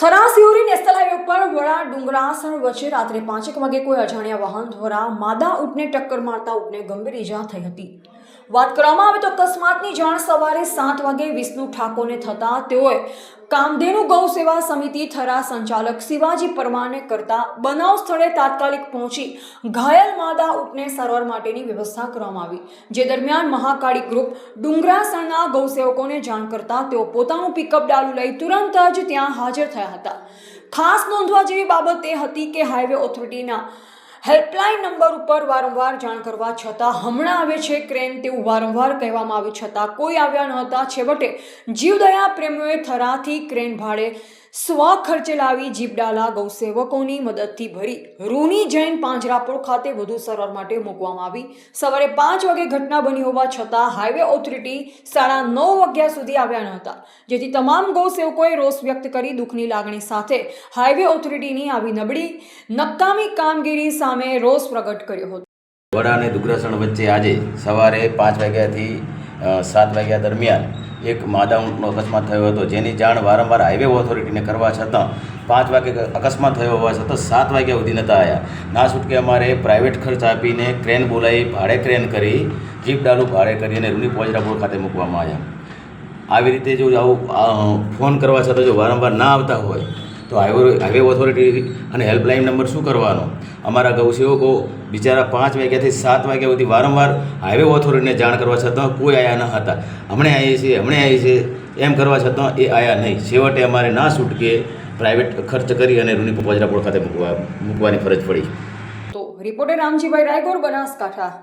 Thara Sihori national highway પર વડા ડુંગરાસણ વચ્ચે રાત્રે 5 વાગે કોઈ અજાણ્યા વાહન દ્વારા માદા ઊંટને ટક્કર મારતા ઊંટને ગંભીર ઈજા થઈ હતી। વાત કરવામાં આવે તો અકસ્માતની જાણ સવારે 7 વાગે વિષ્ણુ ઠાકોરને થતા તેઓએ કામધેનુ ગૌ સેવા સમિતિ થરા સંચાલક શિવાજી પરમારને કરતા બનાવ સ્થળે તાત્કાલિક પહોંચી ઘાયલ માદા ઊંટને સારવાર માટેની વ્યવસ્થા કરવામાં આવી। જે દરમિયાન મહાકાળી ગ્રુપ ડુંગરાસણના ગૌસેવકોને જાણ કરતા તેઓ પોતાનું પિકઅપ ડાલુ લઈ તુરંત જ ત્યાં હાજર થયા હતા। ખાસ નોંધવા જેવી બાબત એ હતી કે હાઈવે ઓથોરિટીના હેલ્પલાઇન નંબર ઉપર વારંવાર જાણ કરવા છતાં હમણાં આવે છે ક્રેન તેવું વારંવાર કહેવામાં આવ્યું છતાં કોઈ આવ્યા ન હતા। છેવટે જીવદયા પ્રેમીઓએ થરાથી ક્રેન ભાડે સ્વખર્ચે લાવી જીપડાલા ગૌસેવકોની મદદથી ભરી રૂની જૈન પાંજરાપોળ ખાતે વધુ સારવાર માટે મૂકવામાં આવી। સવારે 5 વાગે ઘટના બની હોવા છતાં હાઈવે ઓથોરિટી 9:30 વાગ્યા સુધી આવ્યા ન હતા, જેથી તમામ ગૌસેવકોએ રોષ વ્યક્ત કરી દુઃખની લાગણી સાથે હાઈવે ઓથોરિટીની આવી નબળી નકામી કામગીરી સામે રોષ પ્રગટ કર્યો હતો। વડા અને ડુંગરાસણ વચ્ચે આજે સવારે 5 વાગ્યાથી 7 વાગ્યા દરમિયાન એક માદા ઊંટનો અકસ્માત થયો હતો, જેની જાણ વારંવાર હાઈવે ઓથોરિટીને કરવા છતાં 5 વાગે અકસ્માત થયો હોવા છતાં 7 વાગ્યા સુધી નહોતા આવ્યા। ના છૂટકે અમારે પ્રાઇવેટ ખર્ચ આપીને ક્રેન બોલાવી ભાડે ક્રેન કરી જીપ ડાલુ ભાડે કરી અને રૂની પોજરાપોળ ખાતે મૂકવામાં આવ્યા। આવી રીતે જો આવું ફોન કરવા છતાં જો વારંવાર ના આવતા હોય તો હાઈવે ઓથોરિટી અને હેલ્પલાઇન નંબર શું કરવાનો? અમારા ગૌસેવકો બિચારા 5 વાગ્યાથી 7 વાગ્યા સુધી વારંવાર હાઈવે ઓથોરિટીને જાણ કરવા છતાં કોઈ આવ્યા ન હતા। હમણે આવીએ છીએ એમ કરવા છતાં એ આવ્યા નહીં। છેવટે અમારે ના છૂટકે પ્રાઇવેટ ખર્ચ કરી અને રૂની પોજરાપોળ ખાતે મૂકવાની ફરજ પડી। તો રિપોર્ટર રામજીભાઈ રાયગોર, બનાસકાંઠા।